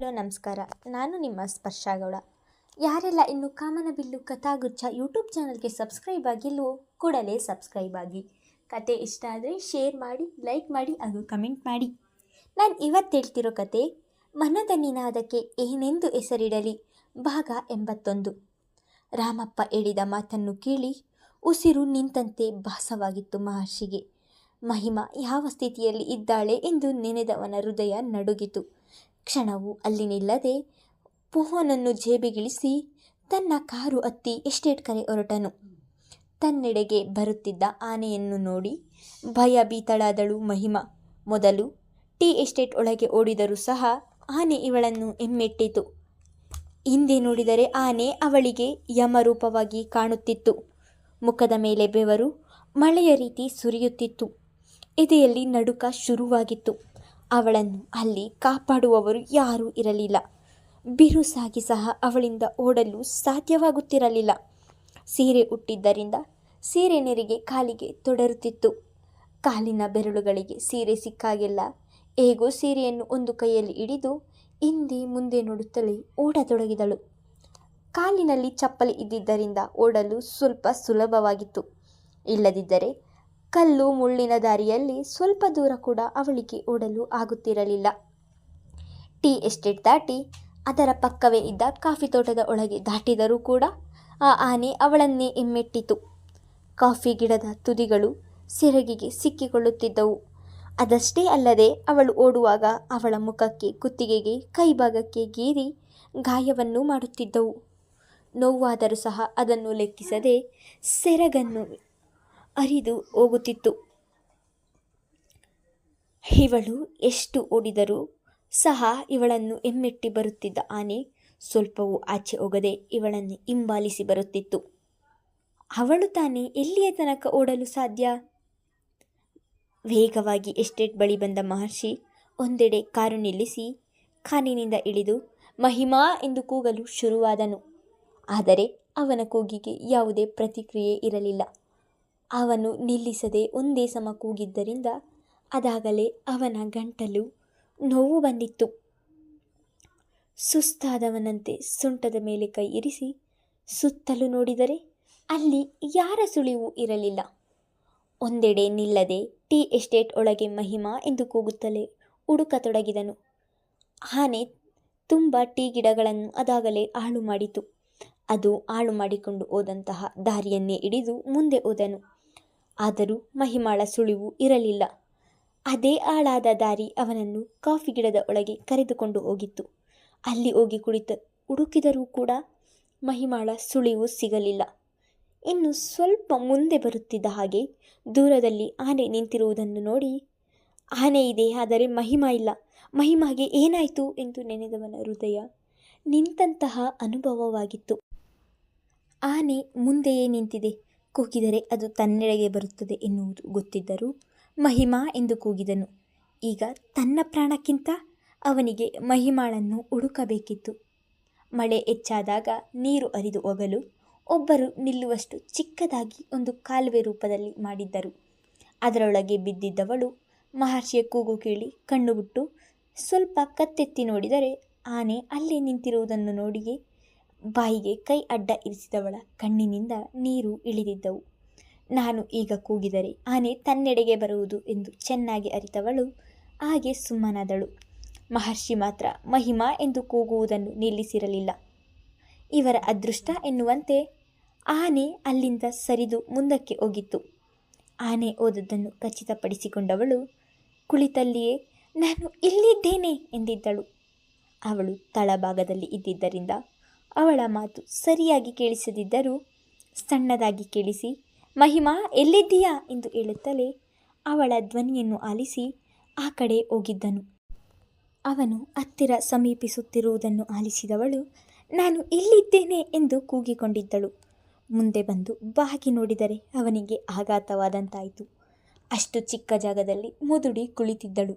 Hello ನಮಸ್ಕಾರ. ನಾನು ನಿಮ್ಮ ಸ್ಪರ್ಶಾಗೌಡ. ಯಾರೆಲ್ಲ ಇನ್ನು ಕಾಮನಬಿಲ್ಲು ಕಥಾಗುಚ್ಛ ಯೂಟ್ಯೂಬ್ ಚಾನಲ್ಗೆ ಸಬ್ಸ್ಕ್ರೈಬ್ ಆಗಿಲ್ವೋ ಕೂಡಲೇ ಸಬ್ಸ್ಕ್ರೈಬ್ ಆಗಿ. ಕತೆ ಇಷ್ಟ ಆದರೆ ಶೇರ್ ಮಾಡಿ, ಲೈಕ್ ಮಾಡಿ ಹಾಗೂ ಕಮೆಂಟ್ ಮಾಡಿ. ನಾನು ಇವತ್ತು ಹೇಳ್ತಿರೋ ಕತೆ ಮನದ ನಿನಾದಕ್ಕೆ ಏನೆಂದು ಹೆಸರಿಡಲಿ ಭಾಗ 81. ರಾಮಪ್ಪ ಹೇಳಿದ ಮಾತನ್ನು ಕೇಳಿ ಉಸಿರು ನಿಂತಂತೆ ಭಾಸವಾಗಿತ್ತು ಮಹರ್ಷಿಗೆ. ಮಹಿಮಾ ಯಾವ ಸ್ಥಿತಿಯಲ್ಲಿ ಇದ್ದಾಳೆ ಎಂದು ನೆನೆದವನ ಹೃದಯ ನಡುಗಿತು. ಕ್ಷಣವೂ ಅಲ್ಲಿ ನಿಲ್ಲದೆ ಪೋಹನನ್ನು ಜೇಬಿಗಿಳಿಸಿ ತನ್ನ ಕಾರು ಹತ್ತಿ ಎಸ್ಟೇಟ್ ಕರೆ ಹೊರಟನು. ತನ್ನೆಡೆಗೆ ಬರುತ್ತಿದ್ದ ಆನೆಯನ್ನು ನೋಡಿ ಭಯಭೀತಳಾದಳು ಮಹಿಮಾ. ಮೊದಲು ಟೀ ಎಸ್ಟೇಟ್ ಒಳಗೆ ಓಡಿದರೂ ಸಹ ಆನೆ ಇವಳನ್ನು ಎಮ್ಮೆಟ್ಟಿತು. ಹಿಂದೆ ನೋಡಿದರೆ ಆನೆ ಅವಳಿಗೆ ಯಮರೂಪವಾಗಿ ಕಾಣುತ್ತಿತ್ತು. ಮುಖದ ಮೇಲೆ ಬೆವರು ಮಳೆಯ ರೀತಿ ಸುರಿಯುತ್ತಿತ್ತು. ಎದೆಯಲ್ಲಿ ನಡುಕ ಶುರುವಾಗಿತ್ತು. ಅವಳನ್ನು ಅಲ್ಲಿ ಕಾಪಾಡುವವರು ಯಾರೂ ಇರಲಿಲ್ಲ. ಬಿರುಸಾಗಿ ಸಹ ಅವಳಿಂದ ಓಡಲು ಸಾಧ್ಯವಾಗುತ್ತಿರಲಿಲ್ಲ. ಸೀರೆ ಉಟ್ಟಿದ್ದರಿಂದ ಸೀರೆ ನೆರಿಗೆ ಕಾಲಿಗೆ ತೊಡರುತ್ತಿತ್ತು. ಕಾಲಿನ ಬೆರಳುಗಳಿಗೆ ಸೀರೆ ಸಿಕ್ಕಾಗೆಲ್ಲ ಹೇಗೋ ಸೀರೆಯನ್ನು ಒಂದು ಕೈಯಲ್ಲಿ ಹಿಡಿದು ಹಿಂದೆ ಮುಂದೆ ನೋಡುತ್ತಲೇ ಓಡತೊಡಗಿದಳು. ಕಾಲಿನಲ್ಲಿ ಚಪ್ಪಲಿ ಇದ್ದಿದ್ದರಿಂದ ಓಡಲು ಸ್ವಲ್ಪ ಸುಲಭವಾಗಿತ್ತು. ಇಲ್ಲದಿದ್ದರೆ ಕಲ್ಲು ಮುಳ್ಳಿನ ದಾರಿಯಲ್ಲಿ ಸ್ವಲ್ಪ ದೂರ ಕೂಡ ಅವಳಿಗೆ ಓಡಲು ಆಗುತ್ತಿರಲಿಲ್ಲ. ಟೀ ಎಸ್ಟೇಟ್ ದಾಟಿ ಅದರ ಪಕ್ಕವೇ ಇದ್ದ ಕಾಫಿ ತೋಟದ ಒಳಗೆ ದಾಟಿದರೂ ಕೂಡ ಆ ಆನೆ ಅವಳನ್ನೇ ಎಮ್ಮೆಟ್ಟಿತು. ಕಾಫಿ ಗಿಡದ ತುದಿಗಳು ಸೆರಗಿಗೆ ಸಿಕ್ಕಿಕೊಳ್ಳುತ್ತಿದ್ದವು. ಅದಷ್ಟೇ ಅಲ್ಲದೆ ಅವಳು ಓಡುವಾಗ ಅವಳ ಮುಖಕ್ಕೆ, ಕುತ್ತಿಗೆಗೆ, ಕೈಭಾಗಕ್ಕೆ ಗೀರಿ ಗಾಯವನ್ನು ಮಾಡುತ್ತಿದ್ದವು. ನೋವಾದರೂ ಸಹ ಅದನ್ನು ಲೆಕ್ಕಿಸದೆ ಸೆರಗನ್ನು ಹರಿದು ಹೋಗುತ್ತಿತ್ತು. ಇವಳು ಎಷ್ಟು ಓಡಿದರೂ ಸಹ ಇವಳನ್ನು ಎಮ್ಮೆಟ್ಟಿ ಬರುತ್ತಿದ್ದ ಆನೆ ಸ್ವಲ್ಪವೂ ಆಚೆ ಹೋಗದೆ ಇವಳನ್ನು ಹಿಂಬಾಲಿಸಿ ಬರುತ್ತಿತ್ತು. ಅವಳು ತಾನೇ ಎಲ್ಲಿಯ ತನಕ ಓಡಲು ಸಾಧ್ಯ? ವೇಗವಾಗಿ ಎಸ್ಟೇಟ್ ಬಳಿ ಬಂದ ಮಹರ್ಷಿ ಒಂದೆಡೆ ಕಾರು ನಿಲ್ಲಿಸಿ ಕಾರಿನಿಂದ ಇಳಿದು ಮಹಿಮಾ ಎಂದು ಕೂಗಲು ಶುರುವಾದನು. ಆದರೆ ಅವನ ಕೂಗಿಗೆ ಯಾವುದೇ ಪ್ರತಿಕ್ರಿಯೆ ಇರಲಿಲ್ಲ. ಅವನು ನಿಲ್ಲಿಸದೆ ಒಂದೇ ಸಮ ಕೂಗಿದ್ದರಿಂದ ಅದಾಗಲೇ ಅವನ ಗಂಟಲು ನೋವು ಬಂದಿತ್ತು. ಸುಸ್ತಾದವನಂತೆ ಸೊಂಟದ ಮೇಲೆ ಕೈ ಇರಿಸಿ ಸುತ್ತಲೂ ನೋಡಿದರೆ ಅಲ್ಲಿ ಯಾರ ಸುಳಿವೂ ಇರಲಿಲ್ಲ. ಒಂದೆಡೆ ನಿಲ್ಲದೆ ಟೀ ಎಸ್ಟೇಟ್ ಒಳಗೆ ಮಹಿಮಾ ಎಂದು ಕೂಗುತ್ತಲೇ ಹುಡುಕತೊಡಗಿದನು. ಆನೆ ತುಂಬ ಟೀ ಗಿಡಗಳನ್ನು ಅದಾಗಲೇ ಹಾಳು ಮಾಡಿತು. ಅದು ಹಾಳು ಮಾಡಿಕೊಂಡು ಹೋದಂತಹ ದಾರಿಯನ್ನೇ ಹಿಡಿದು ಮುಂದೆ ಹೋದನು. ಆದರೂ ಮಹಿಮಾಳ ಸುಳಿವು ಇರಲಿಲ್ಲ. ಅದೇ ಹಾಳಾದ ದಾರಿ ಅವನನ್ನು ಕಾಫಿ ಗಿಡದ ಒಳಗೆ ಕರೆದುಕೊಂಡು ಹೋಗಿತ್ತು. ಅಲ್ಲಿ ಹೋಗಿ ಹುಡುಕಿದರೂ ಕೂಡ ಮಹಿಮಾಳ ಸುಳಿವು ಸಿಗಲಿಲ್ಲ. ಇನ್ನು ಸ್ವಲ್ಪ ಮುಂದೆ ಬರುತ್ತಿದ್ದ ಹಾಗೆ ದೂರದಲ್ಲಿ ಆನೆ ನಿಂತಿರುವುದನ್ನು ನೋಡಿ, ಆನೆ ಇದೆ ಆದರೆ ಮಹಿಮಾ ಇಲ್ಲ, ಮಹಿಮಾಗೆ ಏನಾಯಿತು ಎಂದು ನೆನೆದವನ ಹೃದಯ ನಿಂತಹ ಅನುಭವವಾಗಿತ್ತು. ಆನೆ ಮುಂದೆಯೇ ನಿಂತಿದೆ, ಕೂಗಿದರೆ ಅದು ತನ್ನೆಡೆಗೆ ಬರುತ್ತದೆ ಎನ್ನುವುದು ಗೊತ್ತಿದ್ದರೂ ಮಹಿಮಾ ಎಂದು ಕೂಗಿದನು. ಈಗ ತನ್ನ ಪ್ರಾಣಕ್ಕಿಂತ ಅವನಿಗೆ ಮಹಿಮಾಳನ್ನು ಹುಡುಕಬೇಕಿತ್ತು. ಮಳೆ ಹೆಚ್ಚಾದಾಗ ನೀರು ಹರಿದು ಹೋಗಲು ಒಬ್ಬರು ನಿಲ್ಲುವಷ್ಟು ಚಿಕ್ಕದಾಗಿ ಒಂದು ಕಾಲುವೆ ರೂಪದಲ್ಲಿ ಮಾಡಿದ್ದರು. ಅದರೊಳಗೆ ಬಿದ್ದಿದ್ದವಳು ಮಹರ್ಷಿಯ ಕೂಗು ಕೇಳಿ ಕಣ್ಣು ಬಿಟ್ಟು ಸ್ವಲ್ಪ ಕತ್ತೆತ್ತಿ ನೋಡಿದರೆ ಆನೆ ಅಲ್ಲೇ ನಿಂತಿರುವುದನ್ನು ನೋಡಿಯೇ ಬಾಯಿಗೆ ಕೈ ಅಡ್ಡ ಇರಿಸಿದವಳ ಕಣ್ಣಿನಿಂದ ನೀರು ಇಳಿದಿದ್ದವು. ನಾನು ಈಗ ಕೂಗಿದರೆ ಆನೆ ತನ್ನೆಡೆಗೆ ಬರುವುದು ಎಂದು ಚೆನ್ನಾಗಿ ಅರಿತವಳು ಹಾಗೆ ಸುಮ್ಮನಾದಳು. ಮಹರ್ಷಿ ಮಾತ್ರ ಮಹಿಮಾ ಎಂದು ಕೂಗುವುದನ್ನು ನಿಲ್ಲಿಸಿರಲಿಲ್ಲ. ಇವರ ಅದೃಷ್ಟ ಎನ್ನುವಂತೆ ಆನೆ ಅಲ್ಲಿಂದ ಸರಿದು ಮುಂದಕ್ಕೆ ಹೋಗಿತ್ತು. ಆನೆ ಹೋದದ್ದನ್ನು ಖಚಿತಪಡಿಸಿಕೊಂಡವಳು ಕುಳಿತಲ್ಲಿಯೇ ನಾನು ಇಲ್ಲಿದ್ದೇನೆ ಎಂದಿದ್ದಳು. ಅವಳು ತಳಭಾಗದಲ್ಲಿ ಇದ್ದಿದ್ದರಿಂದ ಅವಳ ಮಾತು ಸರಿಯಾಗಿ ಕೇಳಿಸದಿದ್ದರೂ ಸಣ್ಣದಾಗಿ ಕೇಳಿಸಿ ಮಹಿಮಾ ಎಲ್ಲಿದ್ದೀಯಾ ಎಂದು ಹೇಳುತ್ತಲೇ ಅವಳ ಧ್ವನಿಯನ್ನು ಆಲಿಸಿ ಆ ಕಡೆ ಹೋಗಿದ್ದನು. ಅವನು ಹತ್ತಿರ ಸಮೀಪಿಸುತ್ತಿರುವುದನ್ನು ಆಲಿಸಿದವಳು ನಾನು ಇಲ್ಲಿದ್ದೇನೆ ಎಂದು ಕೂಗಿಕೊಂಡಿದ್ದಳು. ಮುಂದೆ ಬಂದು ಬಾಗಿ ನೋಡಿದರೆ ಅವನಿಗೆ ಆಘಾತವಾದಂತಾಯಿತು. ಅಷ್ಟು ಚಿಕ್ಕ ಜಾಗದಲ್ಲಿ ಮುದುಡಿ ಕುಳಿತಿದ್ದಳು.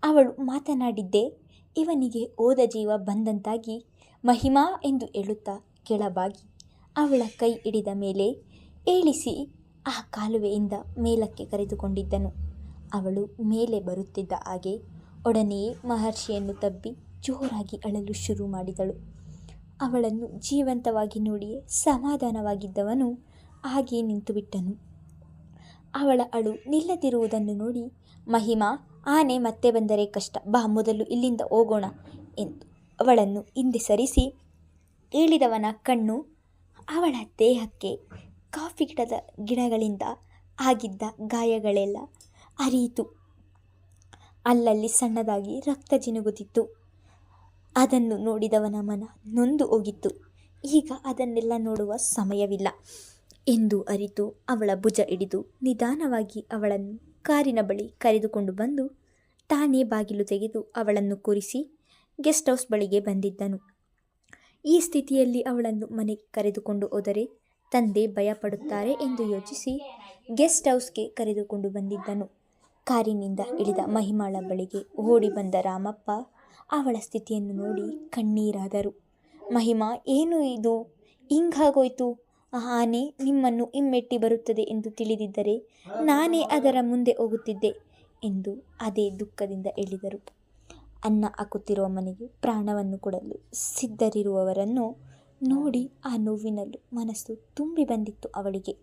ಅವಳು ಮಾತನಾಡಿದ್ದೇ ಇವನಿಗೆ ಹೋದ ಜೀವ ಬಂದಂತಾಗಿ ಮಹಿಮಾ ಎಂದು ಹೇಳುತ್ತಾ ಕೆಳಬಾಗಿ ಅವಳ ಕೈ ಹಿಡಿದ ಮೇಲೆ ಏಳಿಸಿ ಆ ಕಾಲುವೆಯಿಂದ ಮೇಲಕ್ಕೆ ಕರೆದುಕೊಂಡಿದ್ದನು. ಅವಳು ಮೇಲೆ ಬರುತ್ತಿದ್ದ ಹಾಗೆ ಒಡನೆಯೇ ಮಹರ್ಷಿಯನ್ನು ತಬ್ಬಿ ಜೋರಾಗಿ ಅಳಲು ಶುರು ಮಾಡಿದಳು. ಅವಳನ್ನು ಜೀವಂತವಾಗಿ ನೋಡಿಯೇ ಸಮಾಧಾನವಾಗಿದ್ದವನು ಹಾಗೇ ನಿಂತುಬಿಟ್ಟನು. ಅವಳ ಅಳು ನಿಲ್ಲದಿರುವುದನ್ನು ನೋಡಿ, ಮಹಿಮಾ, ಆನೆ ಮತ್ತೆ ಬಂದರೆ ಕಷ್ಟ, ಬಾ ಮೊದಲು ಇಲ್ಲಿಂದ ಹೋಗೋಣ ಎಂದು ಅವಳನ್ನು ಹಿಂದೆ ಸರಿಸಿ ಇಳಿದವನ ಕಣ್ಣು ಅವಳ ದೇಹಕ್ಕೆ ಕಾಫಿ ಗಿಡಗಳಿಂದ ಆಗಿದ್ದ ಗಾಯಗಳೆಲ್ಲ ಅರಿಯಿತು. ಅಲ್ಲಲ್ಲಿ ಸಣ್ಣದಾಗಿ ರಕ್ತ ಜಿನುಗುತ್ತಿತ್ತು. ಅದನ್ನು ನೋಡಿದವನ ಮನ ನೊಂದು ಹೋಗಿತ್ತು. ಈಗ ಅದನ್ನೆಲ್ಲ ನೋಡುವ ಸಮಯವಿಲ್ಲ ಎಂದು ಅರಿತು ಅವಳ ಭುಜ ಹಿಡಿದು ನಿಧಾನವಾಗಿ ಅವಳನ್ನು ಕಾರಿನ ಬಳಿ ಕರೆದುಕೊಂಡು ಬಂದು ತಾನೇ ಬಾಗಿಲು ತೆಗೆದು ಅವಳನ್ನು ಕೂರಿಸಿ ಗೆಸ್ಟ್ ಹೌಸ್ ಬಳಿಗೆ ಬಂದಿದ್ದನು. ಈ ಸ್ಥಿತಿಯಲ್ಲಿ ಅವಳನ್ನು ಮನೆಗೆ ಕರೆದುಕೊಂಡು ಹೋದರೆ ತಂದೆ ಭಯಪಡುತ್ತಾರೆ ಎಂದು ಯೋಚಿಸಿ ಗೆಸ್ಟ್ ಹೌಸ್ಗೆ ಕರೆದುಕೊಂಡು ಬಂದಿದ್ದನು. ಕಾರಿನಿಂದ ಇಳಿದ ಮಹಿಮಾಳ ಬಳಿಗೆ ಓಡಿ ಬಂದ ರಾಮಪ್ಪ ಅವಳ ಸ್ಥಿತಿಯನ್ನು ನೋಡಿ ಕಣ್ಣೀರಾದರು. ಮಹಿಮಾ, ಏನು ಇದು, ಹಿಂಗಾಗೋಯ್ತು? ಆ ಆನೆ ನಿಮ್ಮನ್ನು ಹಿಮ್ಮೆಟ್ಟಿ ಬರುತ್ತದೆ ಎಂದು ತಿಳಿದಿದ್ದರೆ ನಾನೇ ಅದರ ಮುಂದೆ ಹೋಗುತ್ತಿದ್ದೆ ಎಂದು ಅದೇ ದುಃಖದಿಂದ ಹೇಳಿದರು. ಅನ್ನ ಹಾಕುತ್ತಿರುವ ಮನೆಗೆ ಪ್ರಾಣವನ್ನು ಕೊಡಲು ಸಿದ್ಧರಿರುವವರನ್ನು ನೋಡಿ ಆ ನೋವಿನಲ್ಲೂ ಮನಸ್ಸು ತುಂಬಿ ಬಂದಿತ್ತು ಅವಳಿಗೆ.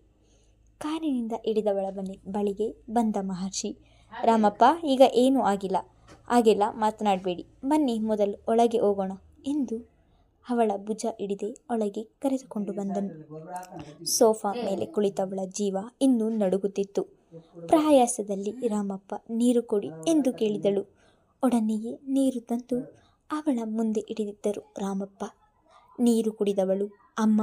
ಕಾರಿನಿಂದ ಇಳಿದವಳ ಬಳಿಗೆ ಬಂದ ಮಹರ್ಷಿ, ರಾಮಪ್ಪ, ಈಗ ಏನೂ ಆಗಿಲ್ಲ ಮಾತನಾಡಬೇಡಿ, ಬನ್ನಿ ಮೊದಲು ಒಳಗೆ ಹೋಗೋಣ ಎಂದು ಅವಳ ಭುಜ ಹಿಡಿದೇ ಒಳಗೆ ಕರೆದುಕೊಂಡು ಬಂದನು. ಸೋಫಾ ಮೇಲೆ ಕುಳಿತವಳ ಜೀವ ಇನ್ನೂ ನಡುಗುತ್ತಿತ್ತು. ಪ್ರಯಾಸದಲ್ಲಿ ರಾಮಪ್ಪ ನೀರು ಕೊಡಿ ಎಂದು ಕೇಳಿದಳು. ಒಡನೆಯೇ ನೀರು ತಂದು ಅವಳ ಮುಂದೆ ಇಡಿದಿದ್ದರು ರಾಮಪ್ಪ. ನೀರು ಕುಡಿದವಳು, ಅಮ್ಮ,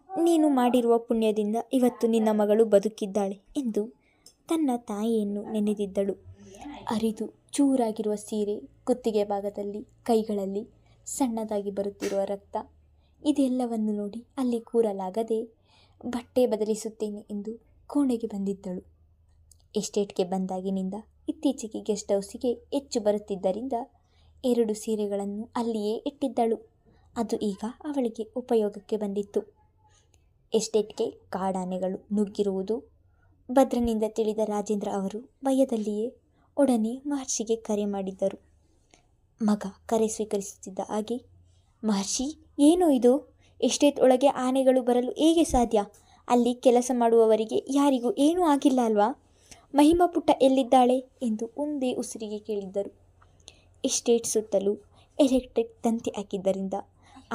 ನೀನು ಮಾಡಿರುವ ಪುಣ್ಯದಿಂದ ಇವತ್ತು ನಿನ್ನ ಮಗಳು ಬದುಕಿದ್ದಾಳೆ ಎಂದು ತನ್ನ ತಾಯಿಯನ್ನು ನೆನೆದಿದ್ದಳು. ಅರಿದು ಚೂರಾಗಿರುವ ಸೀರೆ, ಕುತ್ತಿಗೆ ಭಾಗದಲ್ಲಿ, ಕೈಗಳಲ್ಲಿ ಸಣ್ಣದಾಗಿ ಬರುತ್ತಿರುವ ರಕ್ತ, ಇದೆಲ್ಲವನ್ನು ನೋಡಿ ಅಲ್ಲಿ ಕೂರಲಾಗದೆ ಬಟ್ಟೆ ಬದಲಿಸುತ್ತೇನೆ ಎಂದು ಕೋಣೆಗೆ ಬಂದಿದ್ದಳು. ಎಸ್ಟೇಟ್ಗೆ ಬಂದಾಗಿನಿಂದ ಇತ್ತೀಚೆಗೆ ಗೆಸ್ಟ್ ಹೌಸಿಗೆ ಹೆಚ್ಚು ಬರುತ್ತಿದ್ದರಿಂದ 2 ಸೀರೆಗಳನ್ನು ಅಲ್ಲಿಯೇ ಇಟ್ಟಿದ್ದಳು. ಅದು ಈಗ ಅವಳಿಗೆ ಉಪಯೋಗಕ್ಕೆ ಬಂದಿತ್ತು. ಎಸ್ಟೇಟ್ಗೆ ಕಾಡಾನೆಗಳು ನುಗ್ಗಿರುವುದು ಭದ್ರನಿಂದ ತಿಳಿದ ರಾಜೇಂದ್ರ ಅವರು ಭಯದಲ್ಲಿಯೇ ಒಡನೆ ಮಹರ್ಷಿಗೆ ಕರೆ ಮಾಡಿದ್ದರು. ಮಗ ಕರೆ ಸ್ವೀಕರಿಸುತ್ತಿದ್ದ ಹಾಗೆ, ಮಹರ್ಷಿ, ಏನೋ ಇದು? ಎಸ್ಟೇಟ್ ಒಳಗೆ ಆನೆಗಳು ಬರಲು ಹೇಗೆ ಸಾಧ್ಯ? ಅಲ್ಲಿ ಕೆಲಸ ಮಾಡುವವರಿಗೆ ಯಾರಿಗೂ ಏನೂ ಆಗಿಲ್ಲ ಅಲ್ವಾ? ಮಹಿಮಾ ಪುಟ್ಟ ಎಲ್ಲಿದ್ದಾಳೆ ಎಂದು ಒಂದೇ ಉಸಿರಿಗೆ ಕೇಳಿದ್ದರು. ಎಸ್ಟೇಟ್ ಸುತ್ತಲೂ ಎಲೆಕ್ಟ್ರಿಕ್ ತಂತಿ ಹಾಕಿದ್ದರಿಂದ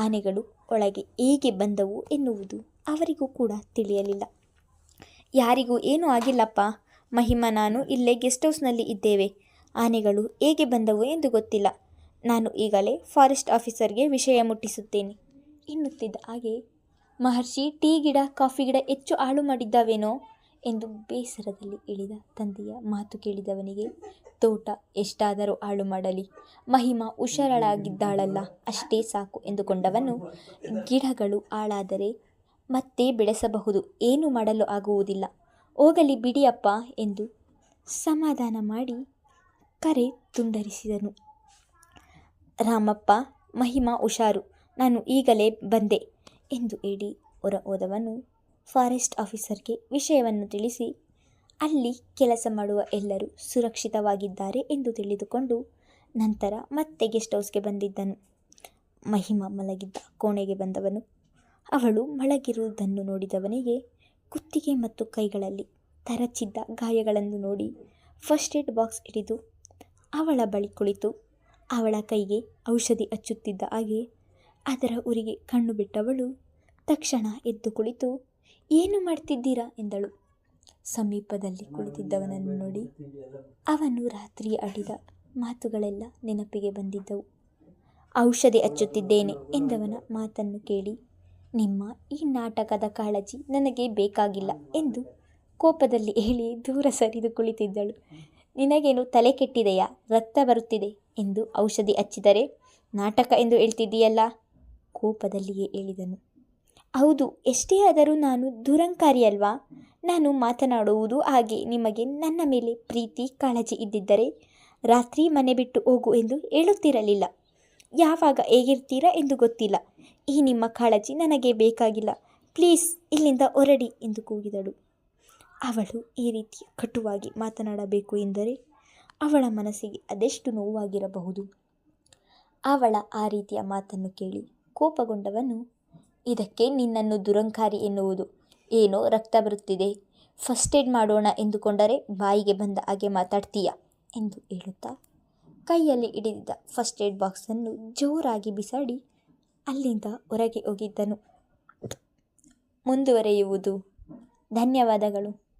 ಆನೆಗಳು ಒಳಗೆ ಹೇಗೆ ಬಂದವು ಎನ್ನುವುದು ಅವರಿಗೂ ಕೂಡ ತಿಳಿಯಲಿಲ್ಲ. ಯಾರಿಗೂ ಏನೂ ಆಗಿಲ್ಲಪ್ಪ, ಮಹಿಮಾ ನಾನು ಇಲ್ಲೇ ಗೆಸ್ಟ್ ಹೌಸ್ನಲ್ಲಿ ಇದ್ದೇವೆ. ಆನೆಗಳು ಹೇಗೆ ಬಂದವು ಎಂದು ಗೊತ್ತಿಲ್ಲ. ನಾನು ಈಗಲೇ ಫಾರೆಸ್ಟ್ ಆಫೀಸರ್ಗೆ ವಿಷಯ ಮುಟ್ಟಿಸುತ್ತೇನೆ ಎನ್ನುತ್ತಿದ್ದ ಹಾಗೆ, ಮಹರ್ಷಿ, ಟೀ ಗಿಡ, ಕಾಫಿ ಗಿಡ ಹೆಚ್ಚು ಹಾಳು ಮಾಡಿದ್ದಾವೇನೋ ಎಂದು ಬೇಸರದಲ್ಲಿ ಇಳಿದ ತಂದೆಯ ಮಾತು ಕೇಳಿದವನಿಗೆ, ತೋಟ ಎಷ್ಟಾದರೂ ಹಾಳು ಮಾಡಲಿ, ಮಹಿಮಾ ಹುಷಾರಾಗಿದ್ದಾಳಲ್ಲ ಅಷ್ಟೇ ಸಾಕು ಎಂದುಕೊಂಡವನು, ಗಿಡಗಳು ಹಾಳಾದರೆ ಮತ್ತೆ ಬೆಳೆಸಬಹುದು, ಏನೂ ಮಾಡಲು ಆಗುವುದಿಲ್ಲ, ಹೋಗಲಿ ಬಿಡಿಯಪ್ಪ ಎಂದು ಸಮಾಧಾನ ಮಾಡಿ ಕರೆ ತುಂಡರಿಸಿದನು. ರಾಮಪ್ಪ, ಮಹಿಮಾ ಹುಷಾರು, ನಾನು ಈಗಲೇ ಬಂದೆ ಎಂದು ಹೇಳಿ ಹೊರ ಹೋದವನು ಫಾರೆಸ್ಟ್ ಆಫೀಸರ್ಗೆ ವಿಷಯವನ್ನು ತಿಳಿಸಿ ಅಲ್ಲಿ ಕೆಲಸ ಮಾಡುವ ಎಲ್ಲರೂ ಸುರಕ್ಷಿತವಾಗಿದ್ದಾರೆ ಎಂದು ತಿಳಿದುಕೊಂಡು ನಂತರ ಮತ್ತೆ ಗೆಸ್ಟ್ ಹೌಸ್ಗೆ ಬಂದಿದ್ದನು. ಮಹಿಮಾ ಮಲಗಿದ್ದ ಕೋಣೆಗೆ ಬಂದವನು ಅವಳು ಮಲಗಿರುವುದನ್ನು ನೋಡಿದವನಿಗೆ ಕುತ್ತಿಗೆ ಮತ್ತು ಕೈಗಳಲ್ಲಿ ತರಚಿದ್ದ ಗಾಯಗಳನ್ನು ನೋಡಿ ಫಸ್ಟ್ ಏಡ್ ಬಾಕ್ಸ್ ಹಿಡಿದು ಅವಳ ಬಳಿ ಕುಳಿತು ಅವಳ ಕೈಗೆ ಔಷಧಿ ಹಚ್ಚುತ್ತಿದ್ದ ಹಾಗೆ ಅದರ ಉರಿಗೆ ಕಣ್ಣು ಬಿಟ್ಟವಳು ತಕ್ಷಣ ಎದ್ದು ಕುಳಿತು, ಏನು ಮಾಡ್ತಿದ್ದೀರಾ ಎಂದಳು. ಸಮೀಪದಲ್ಲಿ ಕುಳಿತಿದ್ದವನನ್ನು ನೋಡಿ ಅವನು ರಾತ್ರಿ ಆಡಿದ ಮಾತುಗಳೆಲ್ಲ ನೆನಪಿಗೆ ಬಂದಿದ್ದವು. ಔಷಧಿ ಹಚ್ಚುತ್ತಿದ್ದೇನೆ ಎಂದವನ ಮಾತನ್ನು ಕೇಳಿ, ನಿಮ್ಮ ಈ ನಾಟಕದ ಕಾಳಜಿ ನನಗೆ ಬೇಕಾಗಿಲ್ಲ ಎಂದು ಕೋಪದಲ್ಲಿ ಹೇಳಿ ದೂರ ಸರಿದು ಕುಳಿತಿದ್ದಳು. ನಿನಗೇನು ತಲೆ ಕೆಟ್ಟಿದೆಯಾ? ರಕ್ತ ಬರುತ್ತಿದೆ ಎಂದು ಔಷಧಿ ಹಚ್ಚಿದರೆ ನಾಟಕ ಎಂದು ಹೇಳ್ತಿದ್ದೀಯಲ್ಲ, ಕೋಪದಲ್ಲಿಯೇ ಹೇಳಿದನು. ಹೌದು, ಎಷ್ಟೇ ಆದರೂ ನಾನು ದುರಂಕಾರಿ ಅಲ್ವಾ? ನಾನು ಮಾತನಾಡುವುದು ಹಾಗೆ. ನಿಮಗೆ ನನ್ನ ಮೇಲೆ ಪ್ರೀತಿ ಕಾಳಜಿ ಇದ್ದಿದ್ದರೆ ರಾತ್ರಿ ಮನೆ ಬಿಟ್ಟು ಹೋಗು ಎಂದು ಹೇಳುತ್ತಿರಲಿಲ್ಲ. ಯಾವಾಗ ಹೇಗಿರ್ತೀರಾ ಎಂದು ಗೊತ್ತಿಲ್ಲ. ಈ ನಿಮ್ಮ ಕಾಳಜಿ ನನಗೆ ಬೇಕಾಗಿಲ್ಲ. ಪ್ಲೀಸ್ ಇಲ್ಲಿಂದ ಹೊರಡಿ ಎಂದು ಕೂಗಿದಳು. ಅವಳು ಈ ರೀತಿ ಕಟುವಾಗಿ ಮಾತನಾಡಬೇಕು ಎಂದರೆ ಅವಳ ಮನಸ್ಸಿಗೆ ಅದೆಷ್ಟು ನೋವಾಗಿರಬಹುದು. ಅವಳ ಆ ರೀತಿಯ ಮಾತನ್ನು ಕೇಳಿ ಕೋಪಗೊಂಡವನು, ಇದಕ್ಕೆ ನಿನ್ನನ್ನು ದುರಂಕಾರಿ ಎನ್ನುವುದು? ಏನೋ ರಕ್ತ ಬರುತ್ತಿದೆ, ಫಸ್ಟ್ ಏಡ್ ಮಾಡೋಣ ಎಂದುಕೊಂಡರೆ ಬಾಯಿಗೆ ಬಂದ ಹಾಗೆ ಮಾತಾಡ್ತೀಯ ಎಂದು ಹೇಳುತ್ತಾ ಕೈಯಲ್ಲಿ ಹಿಡಿದಿದ್ದ ಫಸ್ಟ್ ಏಡ್ ಬಾಕ್ಸನ್ನು ಜೋರಾಗಿ ಬಿಸಾಡಿ ಅಲ್ಲಿಂದ ಹೊರಗೆ ಹೋಗಿದ್ದನು. ಮುಂದುವರೆಯುವುದು. ಧನ್ಯವಾದಗಳು.